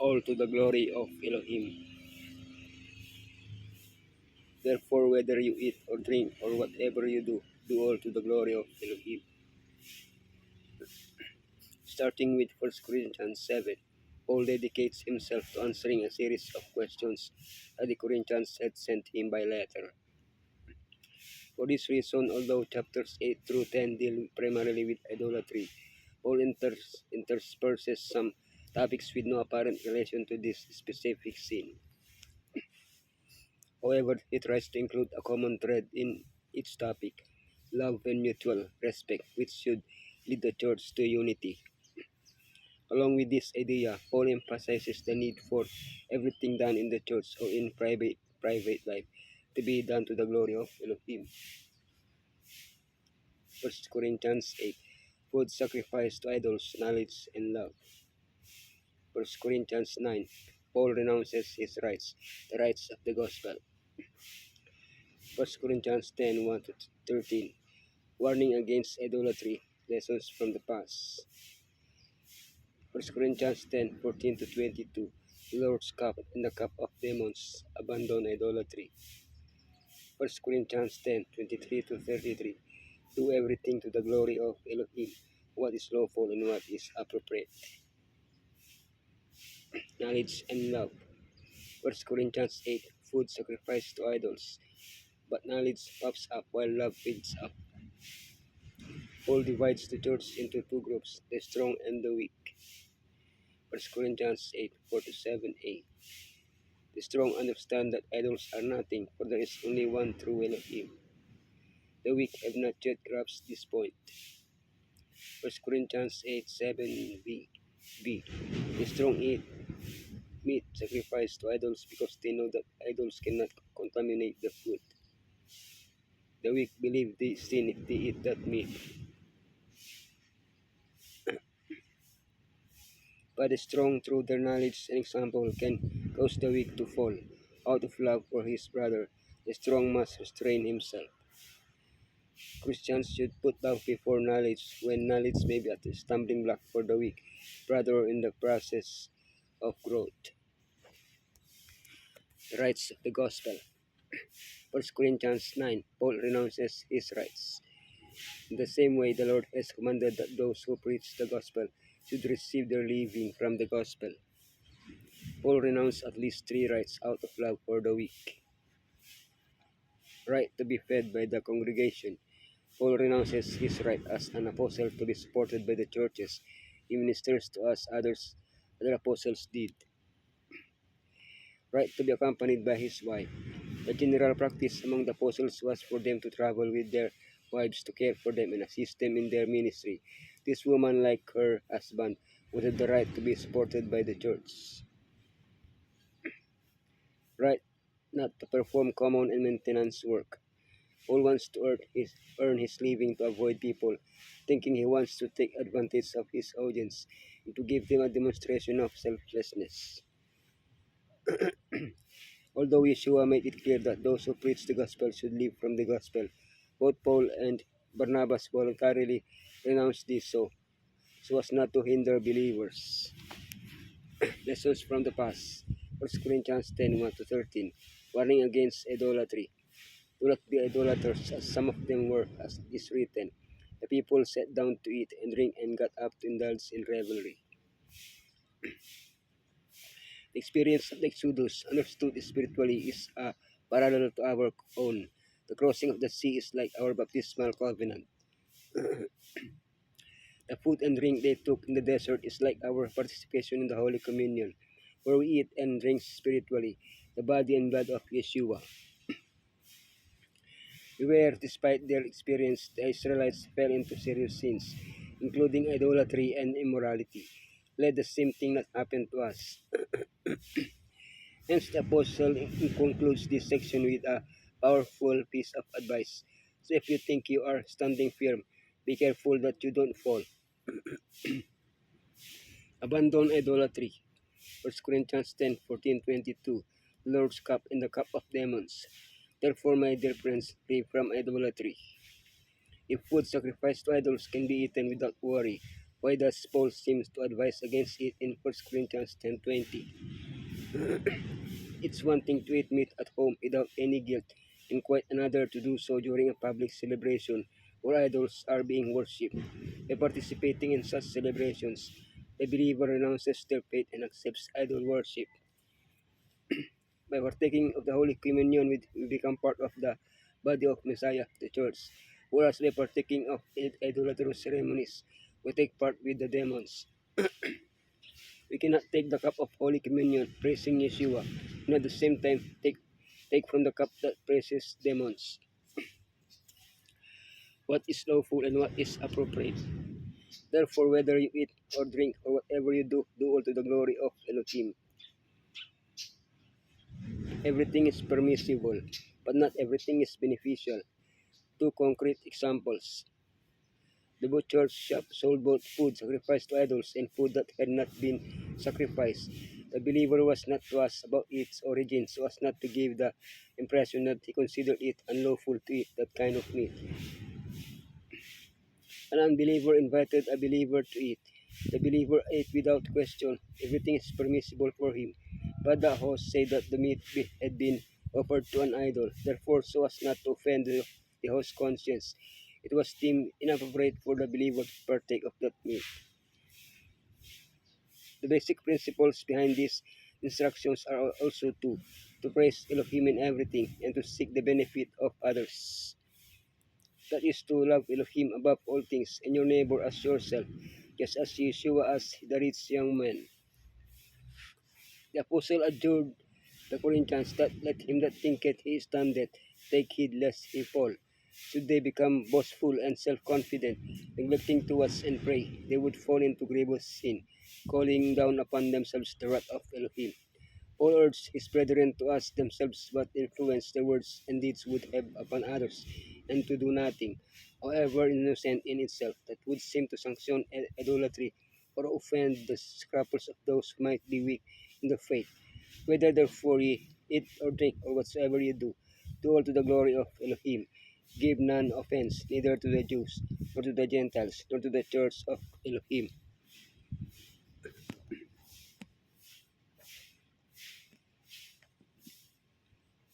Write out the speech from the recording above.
all to the glory of Elohim. Therefore, whether you eat or drink or whatever you do all to the glory of Elohim. Starting with 1 Corinthians 7, Paul dedicates himself to answering a series of questions that the Corinthians had sent him by letter. For this reason, although chapters 8 through 10 deal primarily with idolatry, Paul intersperses some topics with no apparent relation to this specific sin. However, he tries to include a common thread in each topic, love and mutual respect, which should lead the church to unity. Along with this idea, Paul emphasizes the need for everything done in the church or in private life to be done to the glory of Elohim. 1 Corinthians 8, food sacrifice to idols, knowledge and love. 1 Corinthians 9, Paul renounces his rights, the rights of the gospel. 1 Corinthians 10, 1-13, warning against idolatry, lessons from the past. 1 Corinthians 10, 14-22, the Lord's cup and the cup of demons, abandon idolatry. 1 Corinthians 10, 23-33, do everything to the glory of Elohim, what is lawful and what is appropriate. Knowledge and love. 1 Corinthians 8, food sacrifice to idols, but knowledge puffs up while love builds up. Paul divides the church into two groups, the strong and the weak. 1 Corinthians 8, 4-7a. The strong understand that idols are nothing, for there is only one true Elohim. The weak have not yet grasped this point. 1 Corinthians 8, 7b. The strong eat meat sacrificed to idols because they know that idols cannot contaminate the food. The weak believe they sin if they eat that meat. But the strong, through their knowledge and example, can cause the weak to fall. Out of love for his brother, the strong must restrain himself. Christians should put love before knowledge, when knowledge may be a stumbling block for the weak brother in the process of growth. The rights of the gospel. 1 Corinthians 9, Paul renounces his rights. In the same way, the Lord has commanded that those who preach the gospel should receive their living from the gospel. Paul renounced at least 3 rights out of love for the weak. Right to be fed by the congregation. Paul renounces his right as an apostle to be supported by the churches. He ministers to us other apostles did. Right to be accompanied by his wife. The general practice among the apostles was for them to travel with their wives to care for them and assist them in their ministry. This woman, like her husband, would have the right to be supported by the church. Right not to perform common and maintenance work. Paul wants to earn his living to avoid people thinking he wants to take advantage of his audience and to give them a demonstration of selflessness. Although Yeshua made it clear that those who preach the gospel should live from the gospel, both Paul and Barnabas voluntarily renounced this so as not to hinder believers. Lessons from the past. 1 Corinthians 10, 1-13, warning against idolatry. Do not be idolaters, as some of them were, as is written. The people sat down to eat and drink and got up to indulge in revelry. The experience of the Exodus, understood spiritually, is a parallel to our own. The crossing of the sea is like our baptismal covenant. The food and drink they took in the desert is like our participation in the Holy Communion, where we eat and drink spiritually, the body and blood of Yeshua. Beware, despite their experience, the Israelites fell into serious sins, including idolatry and immorality. Let the same thing not happen to us. Hence, the apostle concludes this section with a powerful piece of advice. So if you think you are standing firm, be careful that you don't fall. Abandon idolatry. 1 Corinthians 10, 14-22, the Lord's cup and the cup of demons. Therefore, my dear friends, flee from idolatry. If food sacrificed to idols can be eaten without worry, Why does Paul seem to advise against it in 1 Corinthians 10:20? It's one thing to eat meat at home without any guilt, and quite another to do so during a public celebration where idols are being worshipped. By participating in such celebrations, the believer renounces their faith and accepts idol worship. By partaking of the Holy Communion, we become part of the body of Messiah, the Church. Whereas by partaking of idolatrous ceremonies, we take part with the demons. We cannot take the cup of Holy Communion, praising Yeshua, and at the same time take from the cup that praises demons. What is lawful and what is appropriate. Therefore, whether you eat or drink or whatever you do, do all to the glory of Elohim. Everything is permissible, but not everything is beneficial. Two concrete examples. The butcher's shop sold both food sacrificed to idols and food that had not been sacrificed. The believer was not to ask about its origin so as not to give the impression that he considered it unlawful to eat that kind of meat. An unbeliever invited a believer to eat. The believer ate without question. Everything is permissible for him. But the host said that the meat had been offered to an idol. Therefore, so as not to offend the host's conscience, it was deemed inappropriate for the believer to partake of that meat. The basic principles behind these instructions are also to praise Elohim in everything and to seek the benefit of others. That is to love Elohim above all things and your neighbor as yourself, just as Yeshua asked the rich young man. The apostle adjured the Corinthians that let him that thinketh he standeth take heed lest he fall. Should they become boastful and self-confident, neglecting to watch and pray, they would fall into grievous sin, calling down upon themselves the wrath of Elohim. Paul urged his brethren to ask themselves what influence their words and deeds would have upon others, and to do nothing, however innocent in itself, that would seem to sanction idolatry or offend the scruples of those who might be weak in the faith. Whether therefore ye eat or drink or whatsoever ye do all to the glory of Elohim. Give none offense, neither to the Jews, nor to the Gentiles, nor to the church of Elohim.